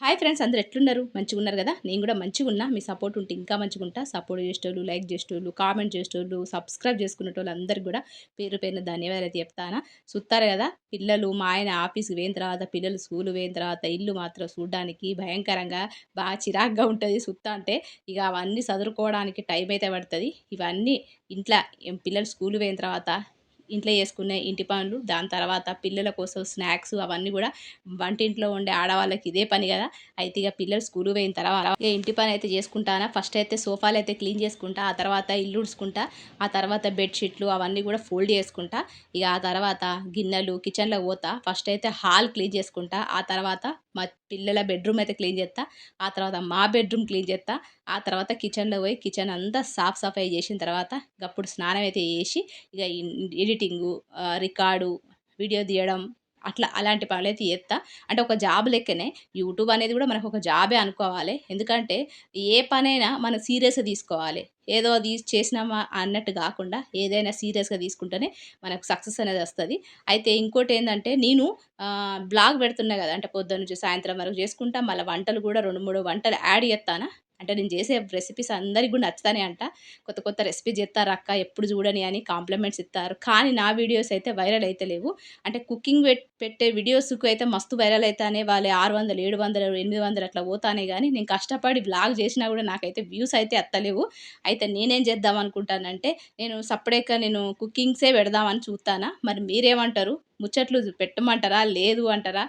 Hi friends, అందరూ ఎట్లున్నారు? మంచిగున్నారు కదా? నేను కూడా మంచిగున్నా. మీ సపోర్ట్ ఉంటే ఇంకా మంచిగుంటా. సపోర్ట్ చేసేటోళ్ళు, లైక్ చేసేటోళ్ళు, కామెంట్ చేసేటోళ్ళు, సబ్స్క్రైబ్ చేసుకునేటోళ్ళు అందరికి కూడా పేరు పేరున ధన్యవాదాలు చెప్తానా. చూస్తారు కదా, పిల్లలు మా ఆయన ఆఫీస్‌కి పోయిన తర్వాత, పిల్లలు స్కూల్‌కి పోయిన తర్వాత ఇల్లు మాత్రం చూడ్డానికి భయంకరంగా బాగా చిరాకుగా ఉంటది చూత్తాంటే. ఇక అవన్నీ సదురుకోవడానికి టైం అయితే పడతది. ఇవన్నీ ఇంట్ల పిల్లలు స్కూల్‌కి పోయిన తర్వాత ఇంట్లో చేసుకునే ఇంటి పనులు, దాని తర్వాత పిల్లల కోసం స్నాక్స్ అవన్నీ కూడా వంటింట్లో ఉండే ఆడవాళ్ళకి ఇదే పని కదా. అయితే ఇక పిల్లలు స్కూల్‌కి పోయిన తర్వాత ఇక ఇంటి పని అయితే చేసుకుంటానా. ఫస్ట్ అయితే సోఫాలు అయితే క్లీన్ చేసుకుంటా, ఆ తర్వాత ఇల్లు ఉడుచుకుంటా, ఆ తర్వాత బెడ్‌షీట్లు అవన్నీ కూడా ఫోల్డ్ చేసుకుంటా. ఇక ఆ తర్వాత గిన్నెలు కిచెన్‌లోకి పోతా. ఫస్ట్ అయితే హాల్ క్లీన్ చేసుకుంటా, ఆ తర్వాత మా పిల్లల బెడ్రూమ్ అయితే క్లీన్ చేస్తా, ఆ తర్వాత మా బెడ్రూమ్ క్లీన్ చేస్తా, ఆ తర్వాత కిచెన్‌లో పోయి కిచెన్ అంతా సాఫ్ సఫాయి చేసిన తర్వాత అప్పుడు స్నానం అయితే చేసి ఇక ఎడిటింగు, రికార్డు, వీడియో తీయడం, అట్లా అలాంటి పనులైతే చేస్తా. అంటే ఒక జాబ్ లెక్కనే యూట్యూబ్ అనేది కూడా మనకు ఒక జాబే అనుకోవాలి. ఎందుకంటే ఏ పనైనా మనం సీరియస్‌గా తీసుకోవాలి. ఏదో అది చేసినామా అన్నట్టు కాకుండా ఏదైనా సీరియస్‌గా తీసుకుంటేనే మనకు సక్సెస్ అనేది వస్తది. అయితే ఇంకోటేందంటే నేను బ్లాగ్ పెడుతున్నా కదా! అంటే పొద్దున్న నుంచి సాయంత్రం వరకు చేసుకుంటా. మళ్ళా వంటలు కూడా 2, 3 వంటలు యాడ్ చేత్తానా. అంటే నేను చేసే రెసిపీస్ అందరికి కూడా నచ్చుతానే అంట. కొత్త కొత్త రెసిపీ చేత్తారక్క ఎప్పుడు చూడని అని కాంప్లిమెంట్స్ ఇత్తారు. కానీ నా వీడియోస్ అయితే వైరల్ అయితలేవు. అంటే కుకింగ్ పెట్టే వీడియోస్‌కి అయితే మస్తు వైరల్ అయితానే. వాళ్ళయి 600, 700, 800 అట్లా పోతానే గానీ, నేను కష్టపడి వ్లాగ్ చేసినా గూడా నాకైతే వ్యూస్ అయితే అత్తలేవు. అయితే నేనేం చేద్దాం అనుకుంటానంటే, నేను కుకింగ్సే పెడదామని చూత్తానా. మరి మీరేమంటారు? ముచ్చట్లు పెట్టమంటారా? లేదు అంటారా?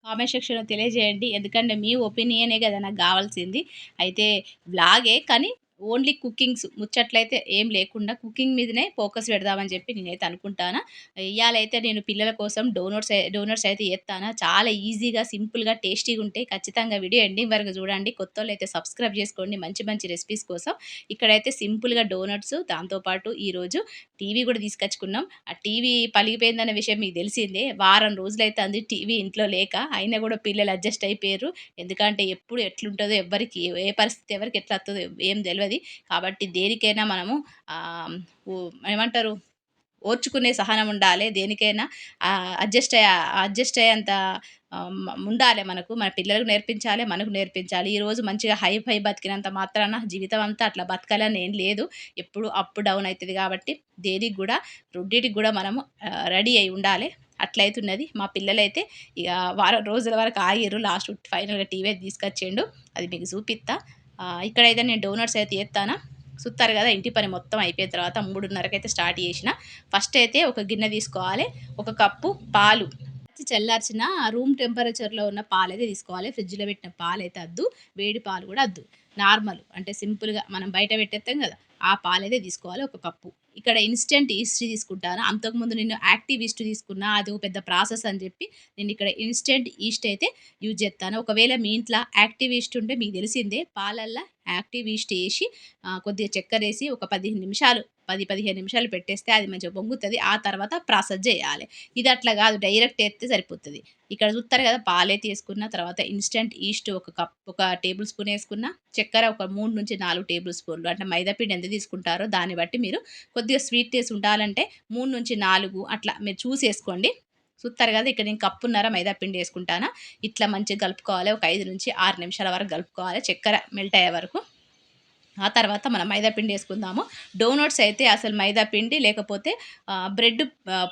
కామెంట్ సెక్షన్‌లో తెలియజేయండి. ఎందుకంటే మీ ఒపీనియనే గదా నాకు గావాల్సింది. అయితే వ్లాగే కానీ ఓన్లీ కుకింగ్స్ ముచ్చట్లయితే ఏం లేకుండా కుకింగ్ మీదనే ఫోకస్ పెడదామని చెప్పి నేనైతే అనుకుంటానా. ఇయ్యాలైతే నేను పిల్లల కోసం డోనట్స్ అయితే చేత్తానా. చాలా ఈజీగా, సింపుల్‌గా, టేస్టీగా ఉంటాయి. ఖచ్చితంగా వీడియో ఎండింగ్ వరకు చూడండి. కొత్తోళ్ళైతే సబ్స్క్రైబ్ చేసుకోండి మంచి మంచి రెసిపీస్ కోసం. ఇక్కడైతే సింపుల్‌గా డోనట్స్, దాంతో పాటు ఈరోజు టీవీ గూడా తీసుకొచ్చుకున్నాం. ఆ టీవీ పలిగిపోయిందన్న విషయం మీకు తెలిసిందే. వారం రోజులైతాంది టీవీ ఇంట్లో లేక. అయినా గూడా పిల్లలు అడ్జస్ట్ అయిపోయిర్రు. ఎందుకంటే ఎప్పుడు ఎట్లుంటదో ఎవ్వరికీ ఏ పరిస్థితి ఎవరికి ఎట్లా వత్తదో ఏం తెలవది. కాబట్టి దేనికైనా మనము ఆహ్, ఉ ఏమంటారు, ఓర్చుకునే సహనం ఉండాలే. దేనికైనా అడ్జస్ట్ అయ్యేంత ఉండాలే మనకు. మన పిల్లలకు నేర్పించాలే, మనకు నేర్పించాలి. ఈరోజు మంచిగా హై బతికినంత మాత్రాన జీవితం అంతా అట్లా బతకాలని ఏం లేదు. ఎప్పుడు అప్ డౌన్ అయితది కాబట్టి దేనికి గూడా రెండిటికి గూడా మనము రెడీ అయ్యి ఉండాలే. అట్లయితున్నది. మా పిల్లలైతే ఇగ వారం రోజుల వరకు ఆగిర్రు. లాస్ట్ ఫైనల్‌గా టీవీ అయితే తీసుకొచ్చిండు. అది మీకు చూపిత్తా. ఇక్కడైతే నేను డోనట్స్ అయితే ఏత్తానా. సుత్తారు కదా, ఇంటి పని మొత్తం అయిపోయిన తర్వాత 3:30కైతే స్టార్ట్ చేసిన. ఫస్ట్ అయితే ఒక గిన్నె తీసుకోవాలి, ఒక కప్పు పాలు చల్లార్చిన రూమ్ టెంపరేచర్‌లో ఉన్న పాలైతే తీసుకోవాలి. ఫ్రిడ్జ్‌లో పెట్టిన పాలైతే అద్దు. వేడి పాలు కూడా అద్దు. నార్మల్ అంటే సింపుల్‌గా మనం బయట పెట్టేత్తాం కదా, ఆ పాలైతే తీసుకోవాలి ఒక కప్పు. ఇక్కడ ఇన్‌స్టంట్ ఈస్ట్ తీసుకుంటాను. అంతకుముందు నేను యాక్టివ్ ఈస్ట్ తీసుకున్నా. అది ఒక పెద్ద ప్రాసెస్ అని చెప్పి నేను ఇక్కడ ఇన్‌స్టంట్ ఈస్ట్ అయితే యూజ్ చేత్తాను. ఒకవేళ మీ ఇంట్లో యాక్టివ్ ఈస్ట్ ఉంటే మీకు తెలిసిందే, పాలల్ల యాక్టివ్ ఈస్ట్ ఏసి కొద్దిగా చక్కెరేసి ఒక 15 నిమిషాలు 15 నిమిషాలు పెట్టేస్తే అది మంచిగా పొంగుతది. ఆ తర్వాత ప్రాసెస్ జేయాలే. ఇది అట్లా గాదు, డైరెక్ట్ ఏత్తే సరిపోతది. ఇక్కడ చూత్తారు కదా, పాలైతే ఏసుకున్న తర్వాత ఇన్‌స్టంట్ ఈస్ట్ ఒక టేబుల్ స్పూన్ ఏసుకున్న, చక్కెర ఒక 3-4 టేబుల్ స్పూన్లు. అంటే మైదా పిండి ఎంత తీసుకుంటారో దాన్ని బట్టి మీరు కొద్దిగా స్వీట్‌నెస్ ఉండాలంటే 3-4 అట్లా మీరు చూసేసుకోండి. చూత్తారు కదా, ఇక్కడ నేను కప్పున్నర మైదా పిండి ఏసుకుంటానా. ఇట్లా మంచిగా కలుపుకోవాలి. ఒక 5-6 నిమిషాల వరకు కలుపుకోవాలి, చక్కెర మెల్ట్ అయ్యే వరకు. ఆ తర్వాత మనం మైదా పిండి ఏసుకుందాము. డోనట్స్ అయితే అసలు మైదా పిండి లేకపోతే బ్రెడ్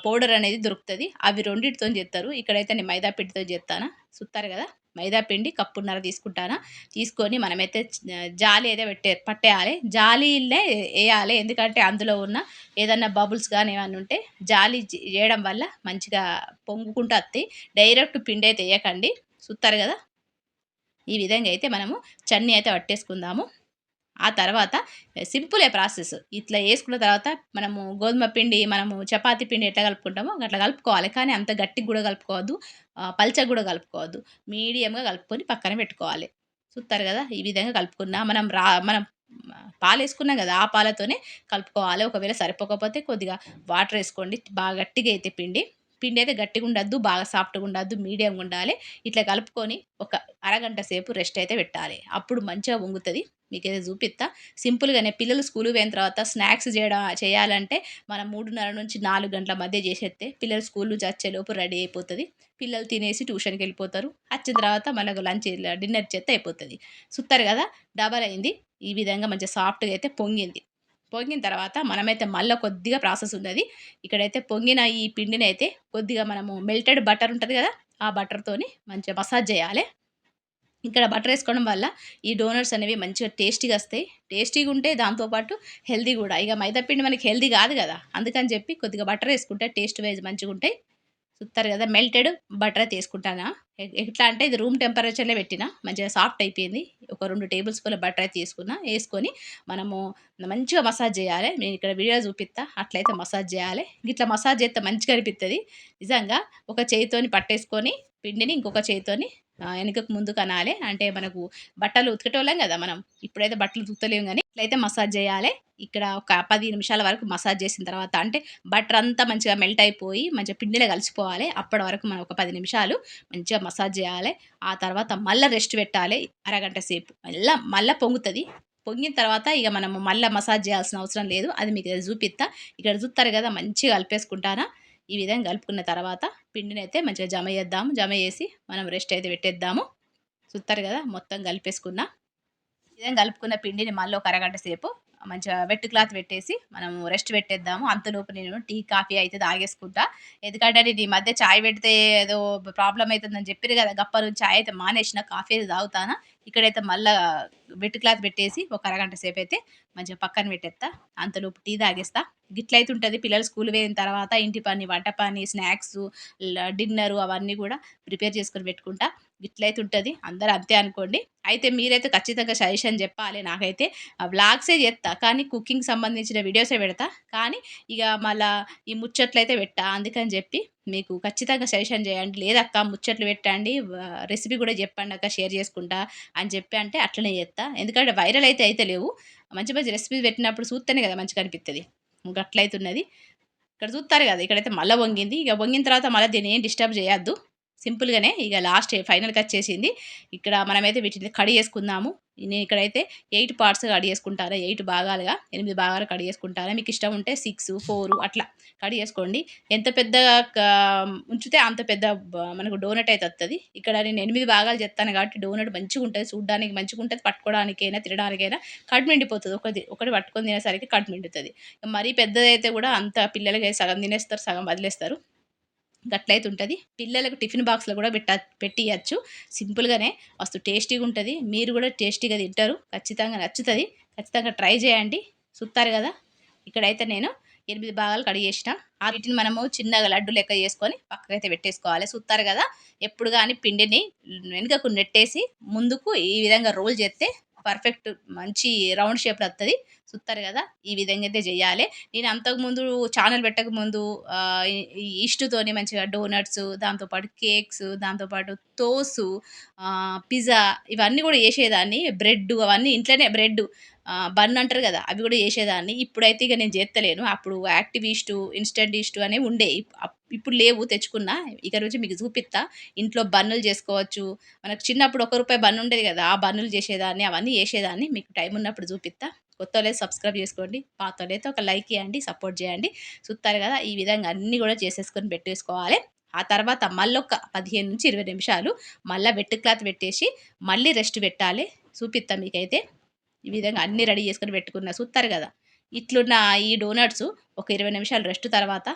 పౌడర్ అనేది దొరుకుతది. అవి రెండిటితోని జేత్తరు. ఇక్కడైతే నేను మైదా పిండితో జేత్తానా. సుత్తారు గదా, మైదా పిండి కప్పున్నర తీసుకుంటానా. తీసుకొని మనమైతే జాలి అయితే పట్టేయాలి. జాలీలే ఎయాలి. ఎందుకంటే అందులో ఉన్న ఏదన్నా బబుల్స్ గాని ఏమన్నా ఉంటే జాలి జేయడం వల్ల మంచిగా పొంగుకుంటూ అత్తయి. డైరెక్ట్ పిండైతే ఎయకండి. సుత్తారు గదా, ఈ విధంగా అయితే మనము చట్నీ అయితే పట్టేసుకుందాము. ఆ తర్వాత సింపులే ప్రాసెస్. ఇట్లా యేసుకున్న తర్వాత మనము చపాతీ పిండి ఎట్లా కలుపుకుంటామో అట్లా కలుపుకోవాలి. కానీ అంత గట్టిగా గూడా కలుపుకోవద్దు. పల్చగా గూడా కలుపుకోవద్దు. మీడియంగా కలుపుకొని పక్కన పెట్టుకోవాలి. చూత్తారు గదా, ఈ విధంగా కలుపుకున్నా మనం పాలేసుకున్నాం గదా, ఆ పాలతోనే కలుపుకోవాలి. ఒకవేళ సరిపోకపోతే కొద్దిగా వాటరేసుకోండి. బాగా గట్టిగా అయితే పిండి. పిండి అయితే గట్టిగా ఉండద్దు, బాగా సాఫ్ట్‌గా ఉండద్దు, మీడియంగా ఉండాలి. ఇట్లా కలుపుకొని ఒక అరగంట సేపు రెస్ట్ అయితే పెట్టాలి. అప్పుడు మంచిగా పొంగుతది. మీకైతే చూపిత్తా. సింపుల్‌గానే పిల్లలు స్కూల్‌కి పోయిన తర్వాత స్నాక్స్ చేయాలంటే మనం 3:30-4 గంటల మధ్య చేసేత్తే పిల్లలు స్కూల్ నుంచి వచ్చేలోపు రెడీ అయిపోతది. పిల్లలు తినేసి ట్యూషన్‌కెళ్ళిపోతారు. వచ్చిన తర్వాత మళ్ళా లంచ్ డిన్నర్ చేత్తే అయిపోతది. సుత్తారు కదా! డబల్ అయింది. ఈ విధంగా మంచిగా సాఫ్ట్‌గా అయితే పొంగింది. పొంగిన తర్వాత మనమైతే మళ్ళా కొద్దిగా ప్రాసెస్ ఉన్నది. ఇక్కడైతే పొంగిన ఈ పిండినైతే కొద్దిగా మనము మెల్టెడ్ బటర్ ఉంటది గదా! ఆ బటర్‌తోని మంచిగా మసాజ్ జేయాలె. ఇక్కడ బటర్ ఏసుకోవడం వల్ల ఈ డోనట్స్ అనేవి మంచిగా టేస్టీగొస్తాయి. టేస్టీగుంటే దాంతో పాటు హెల్తీ గూడా. ఇగ మైదా పిండి మనకి హెల్తీ గాదు గదా! అందుకని జెప్పి కొద్దిగా బటర్ ఏసుకుంటే టేస్ట్ వైస్ మంచిగుంటాయి. చూత్తారు గదా! మెల్టెడ్ బటర్ అయితే ఏసుకుంటానా. ఎట్లా అంటే ఇది రూమ్ టెంపరేచర్‌లో పెట్టినా. మంచిగా సాఫ్ట్ అయిపోయింది. ఒక 2 టేబుల్ స్పూన్ల బటర్ అయితే తీసుకున్నా. ఏసుకొని మనము మంచిగా మసాజ్ జేయాలె. నేనిక్కడ వీడియో చూపిత్తా. అట్లయితే మసాజ్ జేయాలె. గిట్లా మసాజ్ జేత్తే మంచిగా అనిపిత్తది. నిజంగా ఒక చేయితోని పట్టేసుకొని పిండిని ఇంకొక చేయితోని ఎనకకు ముందుకు అనాలే. అంటే మనకు బట్టలు ఉతికేటోళ్ళం గదా మనం. ఇప్పుడైతే బట్టలు ఉతుకుతలేము గానీ, ఇట్లయితే మసాజ్ జేయాలె. ఇక్కడ ఒక 10 నిమిషాల వరకు మసాజ్ చేసిన తర్వాత అంటే బటర్ అంతా మంచిగా మెల్ట్ అయిపోయి మంచిగా పిండిలో కలిసిపోవాలి. అప్పటి వరకు మనం ఒక 10 నిమిషాలు మంచిగా మసాజ్ చేయాలి. ఆ తర్వాత మళ్ళా రెస్ట్ పెట్టాలి అరగంట సేపు. మళ్ళా పొంగుతది. పొంగిన తర్వాత ఇగ మనము మళ్ళా మసాజ్ చేయాల్సిన అవసరం లేదు. అది మీకు చూపిత్తా. ఇక్కడ చూత్తారు కదా! మంచిగా కలిపేసుకుంటానా. ఈ విధంగా కలుపుకున్న తర్వాత పిండినైతే మంచిగా జమ చేద్దాము. జమ చేసి మనం రెస్ట్ అయితే పెట్టేద్దాము. చూత్తారు కదా! మొత్తం కలిపేసుకున్నా. ఈ విధంగా కలుపుకున్న పిండిని మళ్ళీ ఒక అరగంట సేపు మంచిగా వెట్ క్లాత్ పెట్టేసి మనము రెస్ట్ పెట్టేద్దాము. అంతలోపు నేను టీ, కాఫీ అయితే తాగేసుకుంటా. ఎందుకంటే నేను ఈ మధ్య చాయ్ పెడితే ఏదో ప్రాబ్లమ్ అయితుందని చెప్పిర్రు కదా! గప్ప నుంచి చాయ్ అయితే మానేసిన. కాఫీ అయితే తాగుతానా. ఇక్కడైతే మళ్ళా వెట్ క్లాత్ పెట్టేసి ఒక అరగంట సేపయితే మంచిగా పక్కన పెట్టేత్తా. అంతలోపు టీ తాగేస్తా. గిట్లయితే ఉంటది. పిల్లలు స్కూల్ పోయిన తర్వాత ఇంటి పని, వంట పని, స్నాక్సు, డిన్నరు అవన్నీ గూడా ప్రిపేర్ చేసుకొని పెట్టుకుంటా. గిట్లయితే ఉంటది. అందరూ అంతే అనుకోండి. అయితే మీరైతే ఖచ్చితంగా సజెషన్ జెప్పాలి. నాకైతే వ్లాగ్సే జేత్తా. కానీ కుకింగ్‌కి సంబంధించిన వీడియోసే పెడతా. కానీ ఇగ మళ్ళా ఈ ముచ్చట్లయితే పెట్టా. అందుకని జెప్పి మీకు ఖచ్చితంగా సజెషన్ జేయండి. లేదక్క ముచ్చట్లు పెట్టండి. రెసిపీ గూడా జెప్పండక్క షేర్ జేసుకుంటా అని చెప్పి అంటే అట్లనే జేత్తా. ఎందుకంటే వైరల్ అయితే అయితలేవు. మంచి మంచి రెసిపీస్ పెట్టినప్పుడు చూత్తేనే గదా మంచిగా అనిపిత్తది. గట్లయితున్నది. ఇక్కడ చూత్తారు గదా! ఇక్కడైతే మళ్ళా వంగింది. ఇగ వంగిన తర్వాత మళ్ళా దీన్నేం డిస్టర్బ్ జేయొద్దు. సింపుల్‌గానే ఇగ లాస్ట్ ఫైనల్‌కొచ్చేసింది. ఇక్కడ మనమైతే వీటిని కడిగేసుకుందాము. నేనిక్కడైతే 8 పార్ట్స్‌గా కడిగేసుకుంటాను. 8 భాగాలుగా, 8 భాగాలు కడిగేసుకుంటాను. మీకిష్టం ఉంటే 6, 4 అట్లా కడిగేసుకోండి. ఎంత పెద్దగా ఉంచితే అంత పెద్ద మనకు డోనట్ అయితే వత్తది. ఇక్కడ నేను 8 భాగాలు చేత్తాను కాబట్టి డోనట్ మంచిగుంటది. చూడ్డానికి మంచిగుంటది. పట్టుకోవడానికైనా, తినడానికైనా కడుపు నిండిపోతది. ఒకటి పట్టుకొని తినేసరికి కడుపు నిండుతది. మరీ పెద్దదైతే గూడా అంత పిల్లలకి సగం తినేస్తారు, సగం వదిలేస్తారు. గట్లయితే ఉంటది. పిల్లలకు టిఫిన్ బాక్స్‌లో గూడా పెట్టియచ్చు. సింపుల్‌గానే మస్తు టేస్టీగుంటది. మీరు గూడా టేస్టీగా తింటారు. ఖచ్చితంగా నచ్చుతది. ఖచ్చితంగా ట్రై చేయండి. సుత్తారు గదా! ఇక్కడైతే నేను 8 భాగాలు కడిగేసిన. వీటిని మనము చిన్నగా లడ్డు లెక్క చేసుకొని పక్కకైతే పెట్టేసుకోవాలి. సుత్తారు గదా! ఎప్పుడు గాని పిండిని వెనుకకు నెట్టేసి ముందుకు ఈ విధంగా రోల్ చేత్తే పర్ఫెక్ట్ మంచి రౌండ్ షేప్‌లో వత్తది. సుత్తారు గదా! ఈ విధంగా అయితే జేయాలే. నేను అంతకుముందు ఛానెల్ పెట్టకముందు ఈ ఈస్ట్‌తోని మంచిగా డోనట్స్, దాంతో పాటు కేక్స్, దాంతో పాటు తోసు, పిజ్జా ఇవన్నీ గూడా చేసేదాన్ని. బ్రెడ్డు అవన్నీ ఇంట్లోనే బన్ అంటారు గదా! అవి గూడా చేసేదాన్ని. ఇప్పుడైతే ఇగ నేను జేత్తలేను. అప్పుడు యాక్టివ్ ఈస్టు, ఇన్‌స్టంట్ ఈస్టు అనేవి ఉండేయి. ఇప్పుడు లేవు తెచ్చుకున్నా. ఇక నుంచి మీకు చూపిత్తా. ఇంట్లో బన్నులు జేసుకోవచ్చు. మనకు చిన్నప్పుడు రూ. 1 బన్ ఉండేది గదా! ఆ బన్నులు చేసేదాన్ని. అవన్నీ చేసేదాన్ని. మీకు టైం ఉన్నప్పుడు చూపిత్తా. కొత్తోళ్ళైతే సబ్స్క్రైబ్ చేసుకోండి. పాతోళ్ళైతే ఒక లైక్ ఇయ్యండి. సపోర్ట్ జేయండి. చూత్తారు గదా! ఈ విధంగా అన్నీ గూడా చేసేసుకొని పెట్టేసుకోవాలి. ఆ తర్వాత మళ్ళొక 15-20 నిమిషాలు మళ్ళా వెట్ క్లాత్ పెట్టేసి మళ్ళీ రెస్ట్ పెట్టాలి. చూపిత్తా మీకైతే. ఈ విధంగా అన్నీ రెడీ చేసుకొని పెట్టుకున్నా. చూత్తారు గదా! ఇట్లున్న ఈ డోనట్స్ ఒక 20 నిమిషాలు రెస్ట్ తర్వాత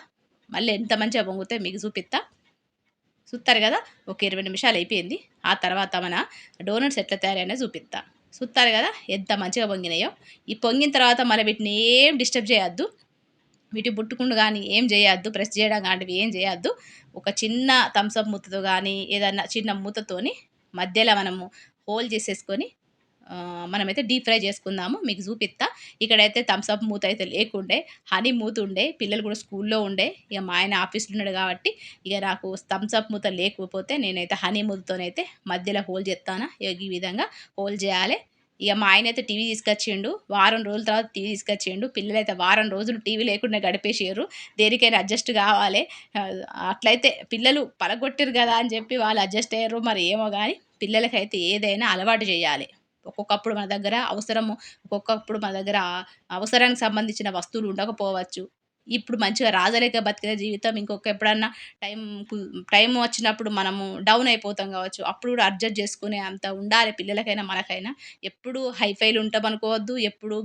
మళ్ళీ ఎంత మంచిగా పొంగుతాయో మీకు చూపిత్తా. చూత్తారు గదా! ఒక 20 నిమిషాలు అయిపోయింది. ఆ తర్వాత మన డోనట్స్ ఎట్లా తయారయినాయో చూపిత్తా. చూత్తారు గదా! ఎంత మంచిగా పొంగినాయో. ఈ పొంగిన తర్వాత మళ్ళీ వీటిని ఏం డిస్టర్బ్ చేయొద్దు. వీటి ముట్టుకుండు గానీ ఏం జేయొద్దు. ప్రెస్ జేయడం గానివి ఏం జేయొద్దు. ఒక చిన్న థమ్స్ అప్ మూతతో గానీ, ఏదన్నా చిన్న మూతతోని మధ్యలో మనము హోల్ చేసేసుకొని మనమైతే డీప్ ఫ్రై చేసుకుందాము. మీకు చూపిత్తా. ఇక్కడైతే థమ్స్ అప్ మూత అయితే లేకుండే. హనీ మూత ఉండే. పిల్లలు కూడా స్కూల్లో ఉండే. ఇక మా ఆయన ఆఫీస్‌లో ఉన్నాడు కాబట్టి, ఇక నాకు థమ్స్ అప్ మూత లేకపోతే నేనైతే హనీ మూతతోనైతే మధ్యలో హోల్ జేత్తాన. ఇగ ఈ విధంగా హోల్ జేయాలే. ఇక మా ఆయనైతే టీవీ తీసుకొచ్చిండు. వారం రోజుల తర్వాత టీవీ తీసుకొచ్చిండు. పిల్లలైతే వారం రోజులు టీవీ లేకుండా గడిపేసిర్రు. దేనికైనా అడ్జస్ట్ కావాలి. అట్లయితే పిల్లలు పలగొట్టిర్రు కదా అని చెప్పి వాళ్ళు అడ్జస్ట్ అయ్యారు మరి ఏమో కానీ పిల్లలకైతే ఏదైనా అలవాటు చేయాలి. ఒక్కొక్కప్పుడు మన దగ్గర అవసరము ఒక్కొక్కప్పుడు మన దగ్గర అవసరానికి సంబంధించిన వస్తువులు ఉండకపోవచ్చు. ఇప్పుడు మంచిగా రాజరిక బతికిన జీవితం ఇంకొక ఎప్పుడన్నా టైం కు టైం వచ్చినప్పుడు మనము డౌన్ అయిపోతాం కావచ్చు. అప్పుడు కూడా అడ్జస్ట్ చేసుకునే అంత ఉండాలి పిల్లలకైనా, మనకైనా. ఎప్పుడు హైఫైలో ఉంటామనుకోవద్దు. ఎప్పుడు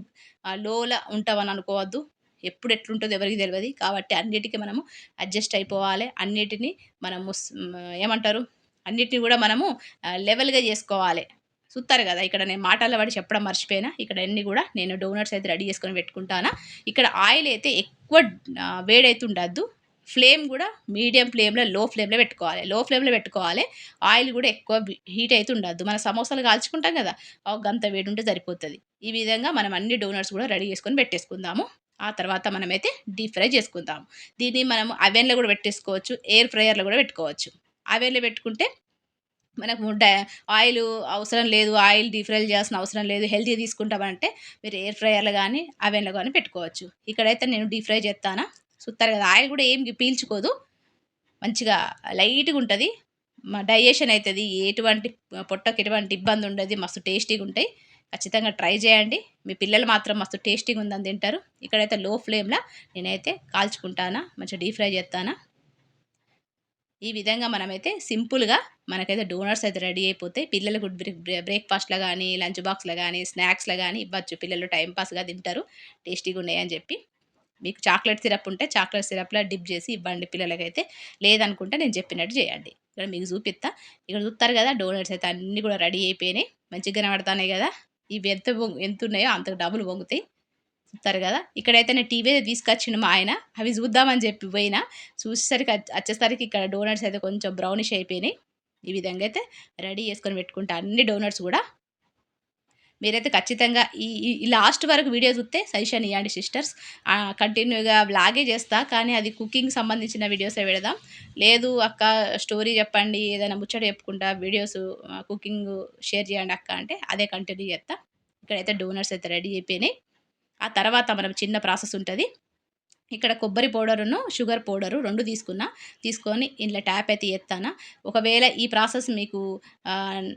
లోల ఉంటామని అనుకోవద్దు. ఎప్పుడు ఎట్లుంటదో ఎవరికీ తెలవది. కాబట్టి అన్నిటికి మనము అడ్జస్ట్ అయిపోవాలి. అన్నిటిని మనము ఏమంటారు? అన్నిటిని కూడా మనము లెవెల్‌గా చేసుకోవాలి. చూస్తారు కదా! ఇక్కడ నేను మాటల్లో పడి చెప్పడం మర్చిపోయినా. ఇక్కడ అన్నీ కూడా నేను డోనట్స్ అయితే రెడీ చేసుకొని పెట్టుకుంటానా. ఇక్కడ ఆయిల్ అయితే ఎక్కువ వేడైతే ఉండద్దు. ఫ్లేమ్ కూడా మీడియం ఫ్లేమ్‌లో, లో ఫ్లేమ్‌లో పెట్టుకోవాలి. లో ఫ్లేమ్‌లో పెట్టుకోవాలి. ఆయిల్ కూడా ఎక్కువ హీట్ అయితే ఉండద్దు. మన సమోసాలు కాల్చుకుంటాం కదా! ఒక గంత వేడి ఉంటే సరిపోతది. ఈ విధంగా మనం అన్ని డోనట్స్ కూడా రెడీ చేసుకొని పెట్టేసుకుందాము. ఆ తర్వాత మనమైతే డీప్ ఫ్రై చేసుకుందాము. దీన్ని మనం అవెన్‌లో కూడా పెట్టేసుకోవచ్చు. ఎయిర్ ఫ్రైయర్‌లో కూడా పెట్టుకోవచ్చు. అవెన్‌లో పెట్టుకుంటే మనకు ఆయిలు అవసరం లేదు. ఆయిల్ డీప్ ఫ్రై చేయాల్సిన అవసరం లేదు. హెల్తీ తీసుకుంటామంటే మీరు ఎయిర్ ఫ్రైయర్‌లో గానీ, అవెన్‌లో గానీ పెట్టుకోవచ్చు. ఇక్కడైతే నేను డీప్ ఫ్రై చేత్తానా. చూత్తారు కదా! ఆయిల్ కూడా ఏం పీల్చుకోదు. మంచిగా లైట్‌గుంటది. డైజెషన్ అయితది. ఎటువంటి పొట్టకి ఎటువంటి ఇబ్బంది ఉండది. మస్తు టేస్టీగుంటాయి. ఖచ్చితంగా ట్రై చేయండి. మీ పిల్లలు మాత్రం మస్తు టేస్టీగుందని తింటారు. ఇక్కడైతే లో ఫ్లేమ్‌ల నేనైతే కాల్చుకుంటానా. మంచిగా డీప్ ఫ్రై చేత్తానా. ఈ విధంగా మనమైతే సింపుల్‌గా మనకైతే డోనట్స్ అయితే రెడీ అయిపోతాయి. పిల్లలకు బ్రేక్‌ఫాస్ట్‌లో గానీ, లంచ్ బాక్స్‌లో గానీ, స్నాక్స్‌లో గానీ ఇవ్వచ్చు. పిల్లలు టైమ్ పాస్‌గా తింటారు. టేస్టీగున్నాయని చెప్పి. మీకు చాక్లెట్ సిరప్ ఉంటే చాక్లెట్ సిరప్‌లో డిప్ చేసి ఇవ్వండి పిల్లలకైతే. లేదనుకుంటే నేను చెప్పినట్టు చేయండి. ఇక్కడ మీకు చూపిత్తా. ఇక్కడ చూత్తారు కదా! డోనట్స్ అయితే అన్నీ కూడా రెడీ అయిపోయినాయి. మంచిగా కనపడతాన్నాయి కదా! ఇవి ఎంతున్నాయో అంతకు డబుల్ పొంగుతాయి. చూస్తారు కదా! ఇక్కడైతే నేను టీవీ తీసుకొచ్చిండు మా ఆయన. అవి చూద్దామని చెప్పి పోయినా. చూసేసరికి వచ్చేసరికి ఇక్కడ డోనట్స్ అయితే కొంచెం బ్రౌనిష్ అయిపోయినాయి. ఈ విధంగా అయితే రెడీ చేసుకొని పెట్టుకుంటా అన్ని డోనట్స్ కూడా. మీరైతే ఖచ్చితంగా ఈ ఈ లాస్ట్ వరకు వీడియో చూస్తే సజెషన్ ఇవ్వండి సిస్టర్స్. కంటిన్యూగా వ్లాగే చేస్తా. కానీ అది కుకింగ్ సంబంధించిన వీడియోసే పెడదాం. లేదు అక్క స్టోరీ చెప్పండి, ఏదైనా ముచ్చట చెప్పుకుంటా వీడియోస్ కుకింగ్ షేర్ చేయండి అక్క అంటే అదే కంటిన్యూ చేస్తా. ఇక్కడైతే డోనట్స్ అయితే రెడీ అయిపోయినాయి. ఆ తర్వాత మనం చిన్న ప్రాసెస్ ఉంటది. ఇక్కడ కొబ్బరి పౌడరును, షుగర్ పౌడరు 2 తీసుకున్నా. తీసుకొని ఇందులో ట్యాప్ అయితే ఎత్తానా. ఒకవేళ ఈ ప్రాసెస్ మీకు ఆహ్,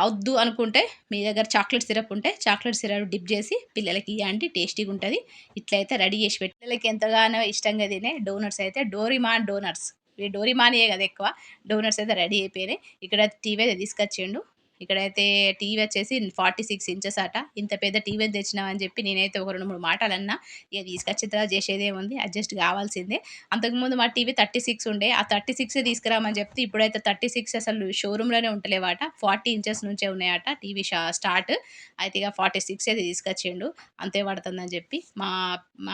వద్దు అనుకుంటే మీ దగ్గర చాక్లెట్ సిరప్ ఉంటే చాక్లెట్ సిరప్ డిప్ చేసి పిల్లలకి ఇయ్యండి. టేస్టీగుంటది. ఇట్లయితే రెడీ చేసి పిల్లలకి ఎంతగానో ఇష్టంగా తినే డోనట్స్ అయితే డోరీమాన్ డోనట్స్. ఈ డోరీమానియే కదా ఎక్కువ. డోనట్స్ అయితే రెడీ అయిపోయినాయి. ఇక్కడ టీవీ అయితే తీసుకొచ్చిండు. ఇక్కడైతే టీవీ వచ్చేసి 46 ఇంచెస్ అట. ఇంత పెద్ద టీవీని తెచ్చినామని చెప్పి నేనైతే ఒక 2, 3 మాటలన్నా. ఇక తీసుకొచ్చిన తర్వాత చేసేదేముంది అడ్జస్ట్ కావాల్సిందే. అంతకుముందు మా టీవీ 36 ఉండే. ఆ 36 తీసుకురామని చెప్తే ఇప్పుడైతే 36 అసలు షోరూమ్‌లోనే ఉంటలేవట. 40 ఇంచెస్ నుంచే ఉన్నాయట టీవీ స్టార్ట్. అయితే ఇక 46 అయితే తీసుకొచ్చిండు. అంతే పడుతుందని చెప్పి మా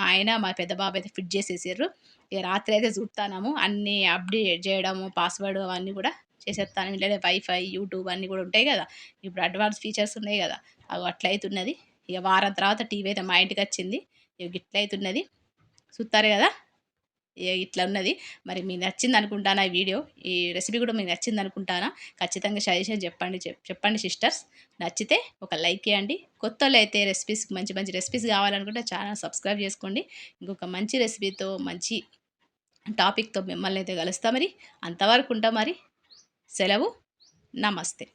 ఆయన, మా పెద్ద బాబు అయితే ఫిట్ చేసేసిర్రు. ఇక రాత్రి అయితే చూస్తాన్నాము. అన్నీ అప్డేట్ చేయడము, పాస్వర్డ్ అవన్నీ కూడా చేసేస్తాను. ఇంట్లోనే వైఫై, యూట్యూబ్ అన్నీ కూడా ఉంటాయి కదా! ఇప్పుడు అడ్వాన్స్ ఫీచర్స్ ఉన్నాయి కదా! అగో అట్లయితున్నది. ఇక వారం తర్వాత టీవీ అయితే మా ఇంటికొచ్చింది. ఇగ గిట్లయితున్నది. చూత్తారు కదా! ఇగ ఇట్లా ఉన్నది. మరి మీకు నచ్చిందనుకుంటానా ఈ వీడియో. ఈ రెసిపీ కూడా మీకు నచ్చిందనుకుంటానా. ఖచ్చితంగా సజెషన్ చెప్పండి. చెప్పండి సిస్టర్స్. నచ్చితే ఒక లైక్ ఇయ్యండి. కొత్తోళ్ళైతే రెసిపీస్ మంచి మంచి రెసిపీస్ కావాలనుకుంటే ఛానల్ సబ్స్క్రైబ్ చేసుకోండి. ఇంకొక మంచి రెసిపీతో, మంచి టాపిక్‌తో మిమ్మల్నైతే కలుస్తా మరి. అంతవరకు ఉంటా మరి. సెలవు. నమస్తే.